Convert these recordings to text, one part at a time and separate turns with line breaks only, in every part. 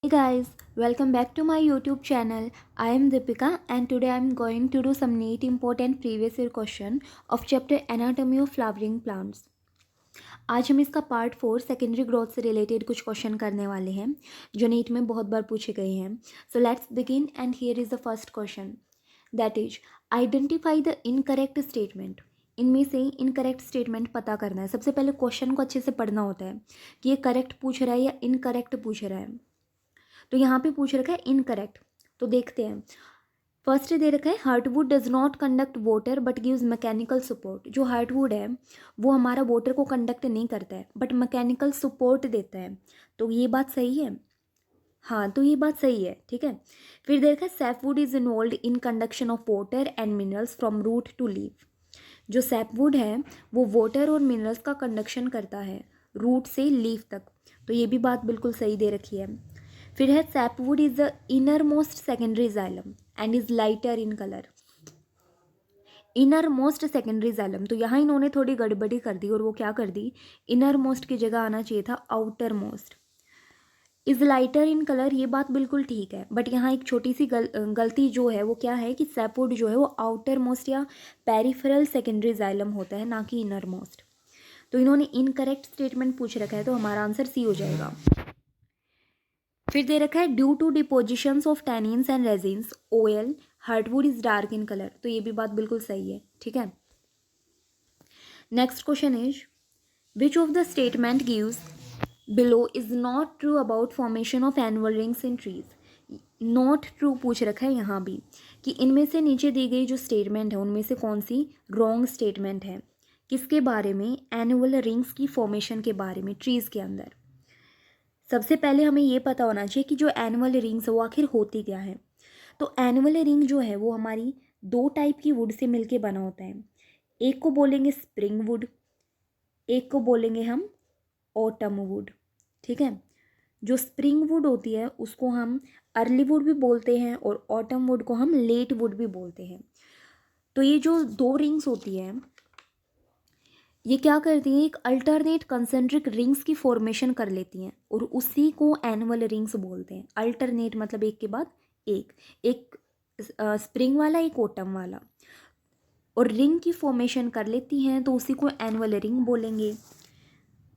Hey guys, welcome back to my YouTube channel. I am Deepika and today I am going to do some neat important previous year question of chapter Anatomy of Flowering Plants. आज हम इसका part 4 secondary growth से related कुछ question करने वाले हैं जो NEET में बहुत बार पूछे गए हैं. So let's begin and here is the first question that is identify the incorrect statement. इनमें से इनकरेक्ट स्टेटमेंट पता करना है. सबसे पहले क्वेश्चन को अच्छे से पढ़ना होता है कि ये करेक्ट पूछ रहा है या इनकरेक्ट पूछ रहा है. तो यहाँ पे पूछ रखा है इनकरेक्ट. तो देखते हैं. फर्स्ट दे रखा है heartwood does not conduct water but gives mechanical support. जो हार्टवुड है वो हमारा वाटर को कंडक्ट नहीं करता है बट मैकेनिकल सपोर्ट देता है. तो ये बात सही है. हाँ, तो ये बात सही है. ठीक है. फिर दे रखा है sapwood is involve in conduction of water and minerals from root to leaf. जो सैपवुड है वो वाटर और मिनरल्स का कंडक्शन करता है रूट से लीफ तक. तो ये भी बात बिल्कुल सही दे रखी है. फिर है sapwood is the inner most secondary xylem and is lighter in colour. Inner most secondary xylem, तो यहाँ इन्होंने थोड़ी गड़बड़ी कर दी और वो क्या कर दी, इनर मोस्ट की जगह आना चाहिए था outer most. Is lighter in colour, ये बात बिल्कुल ठीक है बट यहाँ एक छोटी सी गलती जो है वो क्या है कि सैपवुड जो है वो आउटर मोस्ट या पेरिफेरल सेकेंडरी जाइलम होता है ना कि इनर मोस्ट. तो इन्होंने इनकरेक्ट स्टेटमेंट पूछ रखा है तो हमारा आंसर सी हो जाएगा. फिर दे रखा है due to depositions of tannins and resins oil heartwood is dark in colour. तो ये भी बात बिल्कुल सही है. ठीक है. Next question is which of the statement gives below is not true about formation of annual rings in trees. Not true पूछ रखा है यहाँ भी कि इनमें से नीचे दी गई जो स्टेटमेंट है उनमें से कौन सी रॉन्ग स्टेटमेंट है. किसके बारे में, एनुअल रिंग्स की फॉर्मेशन के बारे में ट्रीज के अंदर. सबसे पहले हमें ये पता होना चाहिए कि जो एनुअल रिंग्स है वो आखिर होती क्या है. तो एनुअल रिंग जो है वो हमारी दो टाइप की वुड से मिलके बना होता है. एक को बोलेंगे स्प्रिंग वुड, एक को बोलेंगे हम ऑटम वुड. ठीक है. जो स्प्रिंग वुड होती है उसको हम अर्ली वुड भी बोलते हैं और ऑटम वुड को हम लेट वुड भी बोलते हैं. तो ये जो दो रिंग्स होती है ये क्या करती हैं, एक अल्टरनेट कंसेंट्रिक रिंग्स की फॉर्मेशन कर लेती हैं और उसी को एनुअल रिंग्स बोलते हैं. अल्टरनेट मतलब एक के बाद एक, एक स्प्रिंग वाला एक ऑटम वाला, और रिंग की फॉर्मेशन कर लेती हैं तो उसी को एनुअल रिंग बोलेंगे.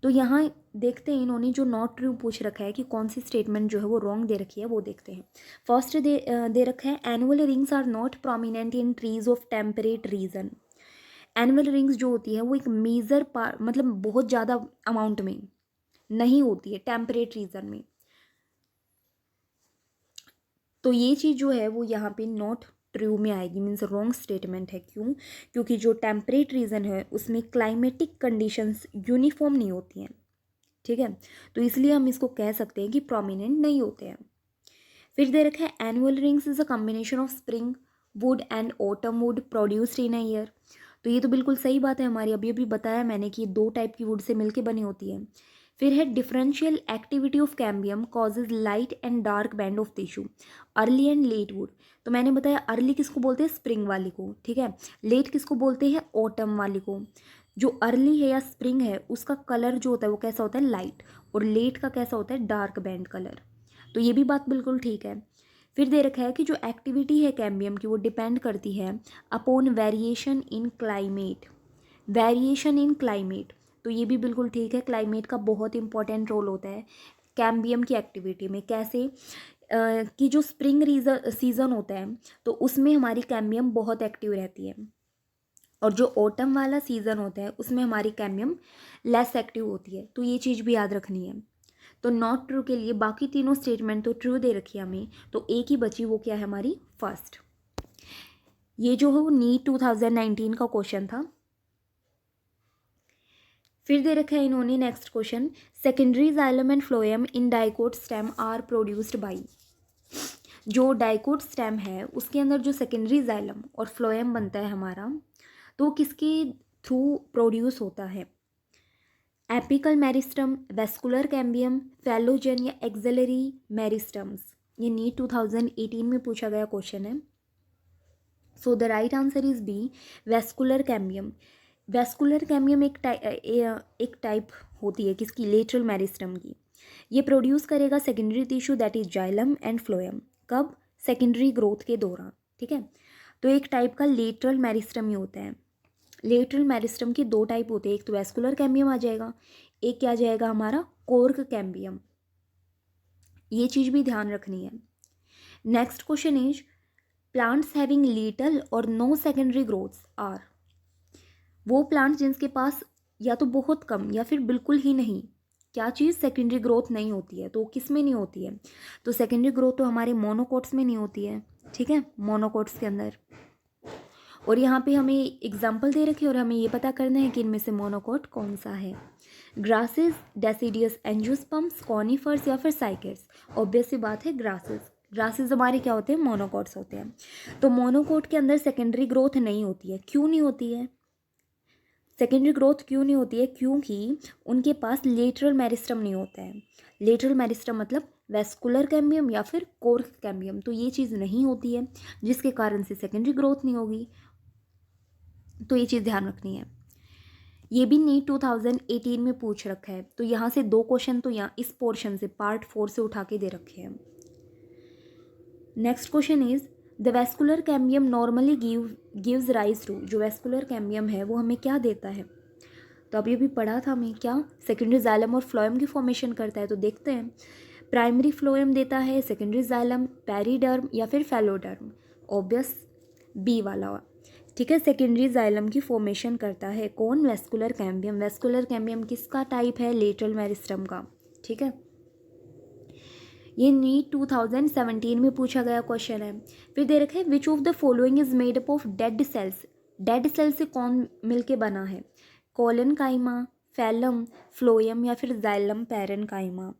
तो यहाँ देखते हैं इन्होंने जो नॉट ट्रू पूछ रखा है कि कौन सी स्टेटमेंट जो है वो रॉन्ग दे रखी है वो देखते हैं. फर्स्ट दे रखा है annual rings are not prominent in trees of temperate region. Annual rings जो होती है वो एक मेजर मतलब बहुत ज़्यादा अमाउंट में नहीं होती है टेम्परेट रीजन में. तो ये चीज़ जो है वो यहाँ पे नॉट ट्रू में आएगी, मीन्स रॉन्ग स्टेटमेंट है. क्यों? क्योंकि जो टेम्परेट रीजन है उसमें क्लाइमेटिक कंडीशंस यूनिफॉर्म नहीं होती हैं. ठीक है. तो इसलिए हम इसको कह सकते हैं कि प्रोमिनेंट नहीं होते हैं. फिर दे रखा है annual rings is a combination of spring would and autumn would produced in a year. तो ये तो बिल्कुल सही बात है हमारी, अभी अभी बताया मैंने कि दो टाइप की वुड से मिलके बनी होती है. फिर है differential activity of cambium causes light and dark band of tissue early and late wood. तो मैंने बताया अर्ली किसको बोलते हैं, स्प्रिंग वाली को. ठीक है. लेट किसको बोलते हैं, ऑटम वाली को. जो अर्ली है या स्प्रिंग है उसका कलर जो होता है वो कैसा होता है, लाइट, और लेट का कैसा होता है, डार्क बैंड कलर. तो ये भी बात बिल्कुल ठीक है. फिर दे रखा है कि जो एक्टिविटी है कैम्बियम की वो डिपेंड करती है upon variation in climate. Variation in climate, तो ये भी बिल्कुल ठीक है. क्लाइमेट का बहुत इंपॉर्टेंट रोल होता है कैम्बियम की एक्टिविटी में. कैसे कि जो स्प्रिंग सीज़न होता है तो उसमें हमारी कैम्बियम बहुत एक्टिव रहती है और जो ऑटम वाला सीज़न होता है उसमें हमारी कैम्बियम लेस एक्टिव होती है. तो ये चीज़ भी याद रखनी है. तो नॉट ट्रू के लिए बाकी तीनों स्टेटमेंट तो ट्रू दे रखी है हमें, तो एक ही बची, वो क्या है हमारी फर्स्ट. ये जो है वो नीट 2019 का क्वेश्चन था. फिर दे रखा है इन्होंने next question secondary xylem and phloem in dicot stem are produced by. जो डाइकोट स्टेम है उसके अंदर जो सेकेंडरी जाइलम और फ्लोएम बनता है हमारा, तो वो किसके थ्रू प्रोड्यूस होता है, apical meristem, vascular cambium, phellogen या एक्सिलरी मेरिस्टम्स. ये नीट 2018 में पूछा गया क्वेश्चन है. So the right answer is B, vascular cambium. Vascular cambium एक टाइप होती है किसकी, लेटरल मेरिस्टम की. ये प्रोड्यूस करेगा secondary tissue that is xylem and phloem. कब? सेकेंडरी ग्रोथ के दौरान, ठीक है। तो एक टाइप का लेटरल मेरिस्टम ही होता है। लेटरल मेरिस्टम के दो टाइप होते हैं, एक तो वेस्कुलर कैम्बियम आ जाएगा, एक क्या आ जाएगा हमारा कोर्क कैम्बियम। ये चीज़ भी ध्यान रखनी है। Next question is plants having little और नो सेकेंडरी ग्रोथ्स आर। वो प्लांट्स जिनके पास या तो बहुत कम या फिर बिल्कुल ही नहीं क्या चीज़ सेकेंडरी ग्रोथ नहीं होती है। तो किस में नहीं होती है? तो सेकेंडरी ग्रोथ तो हमारे मोनोकोट्स में नहीं होती है, ठीक है, मोनोकोट्स के अंदर। और यहाँ पे हमें एग्जाम्पल दे रखे और हमें ये पता करना है कि इनमें से मोनोकोट कौन सा है। ग्रासेस, डेसिडियस एंजियोस्पर्म्स, कॉनिफर्स या फिर साइकेड्स। ऑब्वियस सी बात है ग्रासेस। ग्रासेस हमारे क्या होते हैं? मोनोकोट्स होते हैं। तो मोनोकोट के अंदर सेकेंडरी ग्रोथ नहीं होती है। क्यों नहीं होती है? सेकेंडरी ग्रोथ क्यों नहीं होती है? क्योंकि उनके पास लेटरल मेरिस्टम नहीं होता है। लेटरल मेरिस्टम मतलब वेस्कुलर कैम्बियम या फिर कोर्क कैम्बियम, तो ये चीज़ नहीं होती है, जिसके कारण से सेकेंडरी ग्रोथ नहीं होगी। तो ये चीज़ ध्यान रखनी है। ये भी नीट 2018 में पूछ रखा है। तो यहाँ से दो क्वेश्चन तो यहाँ इस पोर्शन से पार्ट 4 से उठा के दे रखे हैं। Next question is the vascular cambium normally gives rise to. जो वेस्कुलर कैम्बियम है वो हमें क्या देता है? तो अभी अभी पढ़ा था हमें, क्या सेकेंडरी जाइलम और फ्लोएम की फॉर्मेशन करता है। तो देखते हैं, प्राइमरी फ्लोएम देता है, सेकेंडरी जाइलम, पेरिडर्म या फिर फेलोडर्म। ऑब्वियस बी वाला, ठीक है। सेकेंडरी जाइलम की फॉर्मेशन करता है कौन? Vascular cambium. वेस्कुलर कैम्बियम किसका टाइप है? लेटरल मेरिस्टम का, ठीक है। ये नीट 2017 में पूछा गया क्वेश्चन है। फिर दे रखा है which of the following is made up of dead cells. Dead cell से कौन मिलके बना है? कोलन काइमा, फैलम, फ्लोएम या फिर जाइलम पैरेनकाइमा।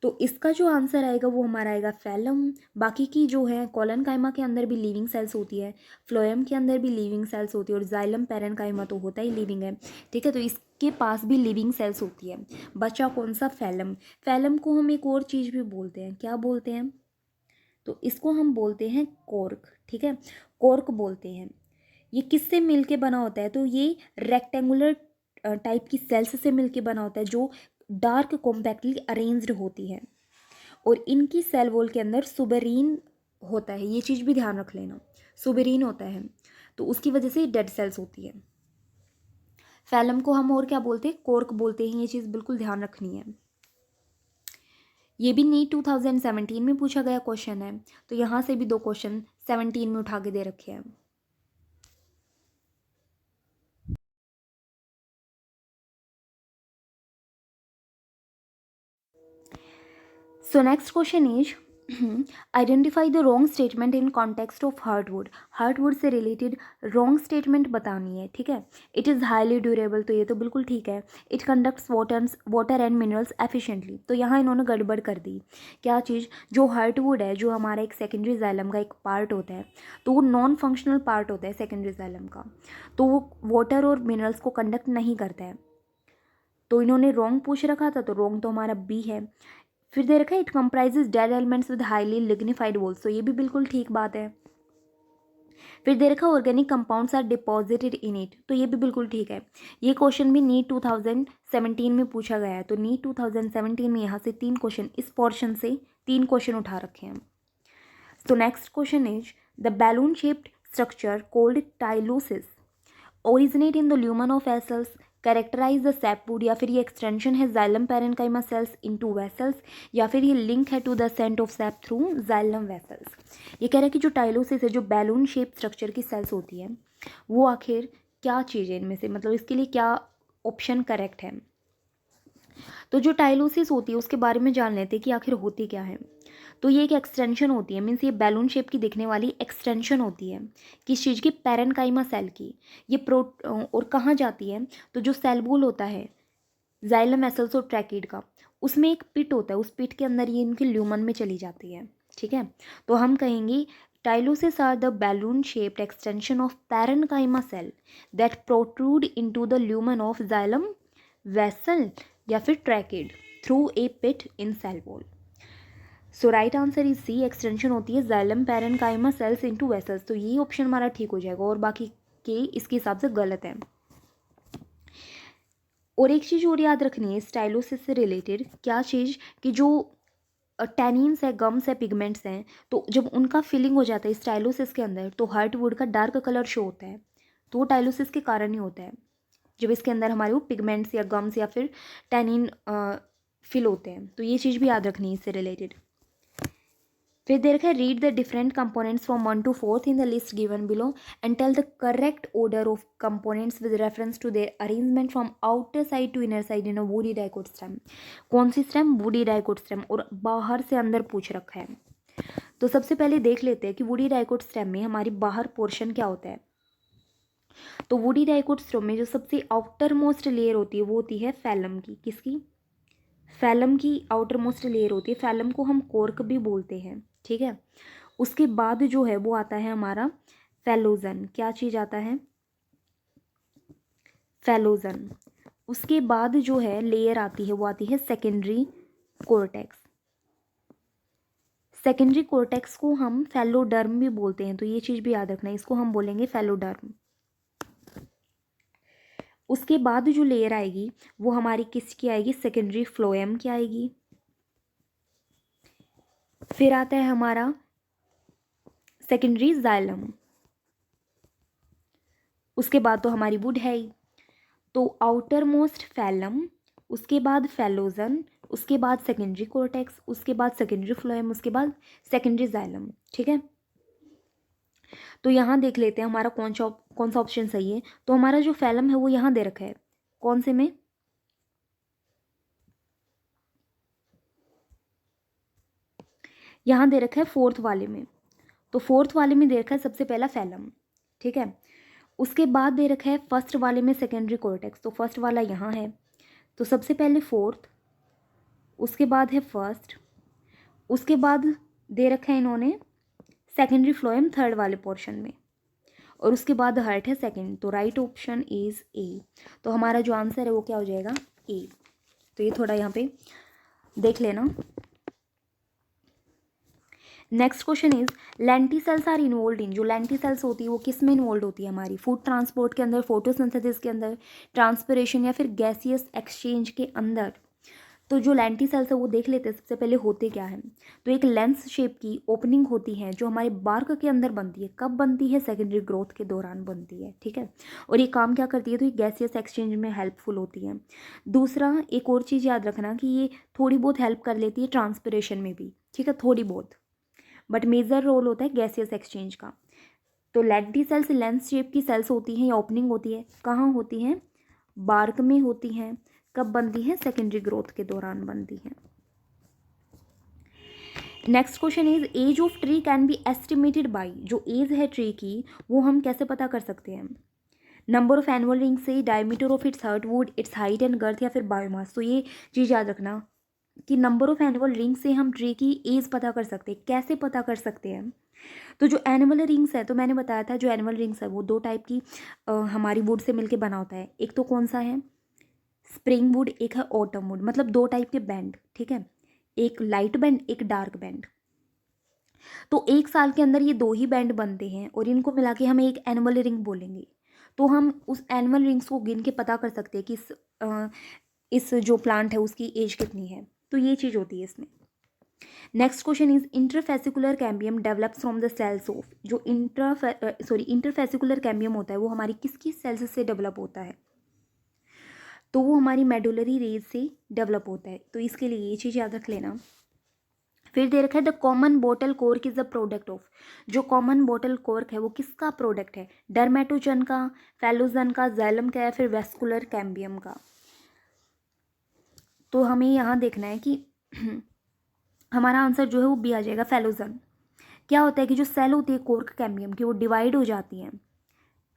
तो इसका जो आंसर आएगा वो हमारा आएगा फैलम। बाकी की जो है कोलन काइमा के अंदर भी लिविंग सेल्स होती है, फ्लोएम के अंदर भी लिविंग सेल्स होती है और जाइलम पैरेनकाइमा तो होता ही लिविंग है, ठीक है। तो इसके पास भी लिविंग सेल्स होती है। बचा कौन सा? फैलम। फैलम को हम एक और चीज़ भी बोलते हैं, क्या बोलते हैं? तो इसको हम बोलते हैं कॉर्क, ठीक है, कॉर्क बोलते हैं। ये किससे मिलके बना होता है? तो ये रेक्टेंगुलर टाइप की सेल्स से मिलके बना होता है जो डार्क कॉम्पैक्टली अरेंज्ड होती है और इनकी सेल वॉल के अंदर सुबेरीन होता है। ये चीज़ भी ध्यान रख लेना, सुबेरीन होता है, तो उसकी वजह से डेड सेल्स होती है। फैलम को हम और क्या बोलते हैं? कॉर्क बोलते हैं। ये चीज़ बिल्कुल ध्यान रखनी है। ये भी नीट 2017 में पूछा गया क्वेश्चन है। तो यहाँ से भी दो क्वेश्चन 17 में उठा के दे रखे हैं। So next question is identify the wrong statement in context of hardwood. hardwood से related wrong statement बतानी है, ठीक है। it is highly durable, तो ये तो बिल्कुल ठीक है। it conducts water and minerals efficiently, तो यहाँ इन्होंने गड़बड़ कर दी। क्या चीज़? जो hardwood है, जो हमारा एक सेकेंडरी जाइलम का एक पार्ट होता है, तो वो नॉन फंक्शनल पार्ट होता है सेकेंडरी जाइलम का, तो वो वाटर और मिनरल्स को कंडक्ट नहीं करता है। तो इन्होंने रॉन्ग पूछ रखा था, तो रॉन्ग तो हमारा बी है। फिर दे रखा है it comprises dead elements with highly lignified walls, तो ये भी बिल्कुल ठीक बात है। फिर दे रखा organic compounds are deposited in it, तो ये भी बिल्कुल ठीक है। ये क्वेश्चन भी नीट 2017 में पूछा गया है। तो नीट 2017 में यहाँ से 3 क्वेश्चन, इस पोर्शन से 3 क्वेश्चन उठा रखे हैं। तो next question is the balloon shaped structure called tylosis originate in the lumen of vessels, characterise the sapwood, या फिर ये एक्सटेंशन है xylem parenchyma cells into vessels, या फिर ये लिंक है to the ascent of sap through xylem vessels. ये कह रहा है कि जो टाइलोसिस है, जो बैलून शेप स्ट्रक्चर की सेल्स होती है, वो आखिर क्या चीज़ है इनमें से, मतलब इसके लिए क्या ऑप्शन करेक्ट है। तो जो टाइलोसिस होती है उसके बारे में जान लेते हैं कि आखिर होती क्या है। तो ये एक एक्सटेंशन होती है, मीन्स ये बैलून शेप की दिखने वाली एक्सटेंशन होती है किस चीज़ की? पैरेनकाइमा सेल की। ये और कहाँ जाती है? तो जो सेल वॉल होता है जाइलम वेसल्स और ट्रैकिड का, उसमें एक पिट होता है, उस पिट के अंदर ये इनके ल्यूमन में चली जाती है, ठीक है। तो हम कहेंगे tylosis are the balloon shaped extension of parenchyma cell that protrude into the lumen of xylem vessel या फिर tracheid through a pit in cell wall. So right answer is C, extension होती है xylem parenchyma cells into vessels. तो ये option हमारा ठीक हो जाएगा और बाकी के इसके हिसाब से गलत है। और एक चीज़ और याद रखनी है स्टाइलोसिस से रिलेटेड, क्या चीज़, कि जो टैनिन्स है, गम्स है, पिगमेंट्स हैं, तो जब उनका फिलिंग हो जाता है स्टाइलोसिस के अंदर तो हार्टवुड का डार्क कलर शो होता है, तो वो टाइलोसिस के कारण ही होता है, जब इसके अंदर हमारे वो पिगमेंट्स या गम्स या फिर टैनिन फिल होते हैं। तो ये चीज़ भी याद रखनी है इससे रिलेटेड। फिर दे रखा है read the different components from 1 to 4 in the list given below and tell the correct order of components with reference to their arrangement from outer side to inner side in a woody dicot stem. कौन सी stem? Woody dicot stem, और बाहर से अंदर पूछ रखा है। तो सबसे पहले देख लेते हैं कि वुडी डाइकोट स्टेम में हमारी बाहर पोर्शन क्या होता है। तो वुडी डाइकोट स्टेम में जो सबसे आउटर मोस्ट लेयर होती है वो होती है फैलम की। किसकी? फैलम की आउटर मोस्ट लेयर होती है। फैलम को हम कोर्क भी बोलते हैं, ठीक है। उसके बाद जो है वो आता है हमारा फेलोजन। क्या चीज़ आता है? फेलोजन। उसके बाद जो है लेयर आती है वो आती है सेकेंडरी कोर्टेक्स। सेकेंडरी कोर्टेक्स को हम फेलोडर्म भी बोलते हैं, तो ये चीज़ भी याद रखना है, इसको हम बोलेंगे फेलोडर्म। उसके बाद जो लेयर आएगी वो हमारी किसकी आएगी? सेकेंडरी फ्लोएम की आएगी। फिर आता है हमारा सेकेंडरी जाइलम। उसके बाद तो हमारी वुड है ही। तो आउटर मोस्ट फैलम, उसके बाद फेलोजन, उसके बाद सेकेंडरी कोर्टेक्स, उसके बाद सेकेंडरी फ्लोएम, उसके बाद सेकेंडरी जाइलम, ठीक है। तो यहाँ देख लेते हैं हमारा कौन सा ऑप्शन सही है। तो हमारा जो फैलम है वो यहाँ दे रखा है, कौन से में? यहाँ दे रखा है फोर्थ वाले में। तो फोर्थ वाले में दे रखा है सबसे पहला फैलम, ठीक है। उसके बाद दे रखा है फर्स्ट वाले में सेकेंडरी कोर्टेक्स, तो फर्स्ट वाला यहाँ है, तो सबसे पहले फोर्थ, उसके बाद है फर्स्ट, उसके बाद दे रखा है इन्होंने सेकेंडरी फ्लोएम थर्ड वाले पोर्शन में, और उसके बाद हार्ट है सेकेंड। तो राइट ऑप्शन इज ए। तो हमारा जो आंसर है वो क्या हो जाएगा? ए। तो ये थोड़ा यहाँ पे देख लेना। Next question is lenticels are involve in. जो लेंटी सेल्स होती है वो किस में इन्वॉल्व होती है? हमारी फूड ट्रांसपोर्ट के अंदर, फोटोसिंथेसिस के अंदर, ट्रांसपिरेशन या फिर गैसियस एक्सचेंज के अंदर। तो जो लेंटी सेल्स है वो देख लेते हैं सबसे पहले होते क्या है। तो एक लेंस शेप की ओपनिंग होती है जो हमारे बार्क के अंदर बनती है। कब बनती है? सेकेंडरी ग्रोथ के दौरान बनती है, ठीक है। और ये काम क्या करती है? तो ये गैसियस एक्सचेंज में हेल्पफुल होती है। दूसरा, एक और चीज़ याद रखना कि ये थोड़ी बहुत हेल्प कर लेती है ट्रांसपिरेशन में भी, ठीक है, थोड़ी बहुत, बट मेजर रोल होता है गैसियस एक्सचेंज का। तो लेंटी सेल्स लेंस शेप की सेल्स होती हैं या ओपनिंग होती है, कहाँ होती हैं? बार्क में होती हैं। कब बनती है? सेकेंडरी ग्रोथ के दौरान बनती है। Next question is age of tree can be estimated by. जो एज है ट्री की वो हम कैसे पता कर सकते हैं? नंबर ऑफ एनुअल रिंग से, diameter of its heartwood, its height and girth, या फिर बायोमास। तो ये चीज़ याद रखना कि नंबर ऑफ एनुअल रिंग से हम ट्री की एज पता कर सकते हैं। कैसे पता कर सकते हैं? तो जो एनिमल रिंग्स है, तो मैंने बताया था जो एनिमल रिंग्स है वो दो टाइप की हमारी वुड से मिलके बना होता है। एक तो कौन सा है? स्प्रिंग वुड, एक है ऑटम वुड, मतलब दो टाइप के बैंड, ठीक है। एक लाइट बैंड, एक डार्क बैंड। तो एक साल के अंदर ये दो ही बैंड बनते हैं और इनको मिला के हम एक एनिमल रिंग बोलेंगे। तो हम उस एनिमल रिंग्स को गिन के पता कर सकते हैं कि इस जो प्लांट है उसकी एज कितनी है। तो ये चीज़ होती है इसमें। Next question is interfascicular cambium develops from the cells of. जो इंटरफेसिकुलर कैम्बियम होता है वो हमारी किसकी सेल्स से डेवलप होता है? तो वो हमारी मेडुलरी रेज से डेवलप होता है। तो इसके लिए ये चीज़ याद रख लेना। फिर दे रखा है the common bottle cork is the product of. जो कॉमन बोटल कॉर्क है वो किसका प्रोडक्ट है? डर्मेटोजन का, फेलोजन का, जाइलम का, या फिर वेस्कुलर कैम्बियम का। तो हमें यहाँ देखना है कि हमारा आंसर जो है वो बी आ जाएगा, फेलोजन। क्या होता है कि जो सेल होती है कॉर्क कैम्बियम की वो डिवाइड हो जाती हैं।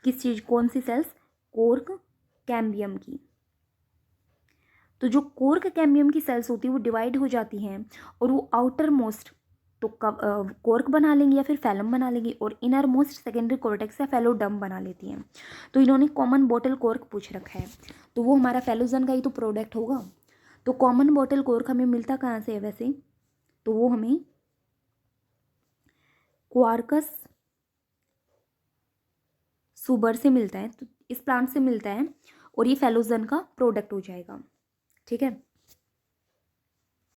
किस चीज़? कौन सी सेल्स? कॉर्क कैम्बियम की। तो जो कॉर्क कैम्बियम की सेल्स होती है वो डिवाइड हो जाती हैं और वो आउटर मोस्ट तो कॉर्क बना लेंगी या फिर फैलम बना लेंगी, और इनर मोस्ट सेकेंडरी कॉर्टेक्स या फेलोडम बना लेती हैं। तो इन्होंने कॉमन बॉटल कॉर्क पूछ रखा है, तो वो हमारा फेलोजन का ही तो प्रोडक्ट होगा। तो कॉमन बॉटल कॉर्क हमें मिलता कहाँ से है वैसे? तो वो हमें क्वार्कस सुबर से मिलता है, तो इस प्लांट से मिलता है। और ये फेलोजन का प्रोडक्ट हो जाएगा। ठीक है।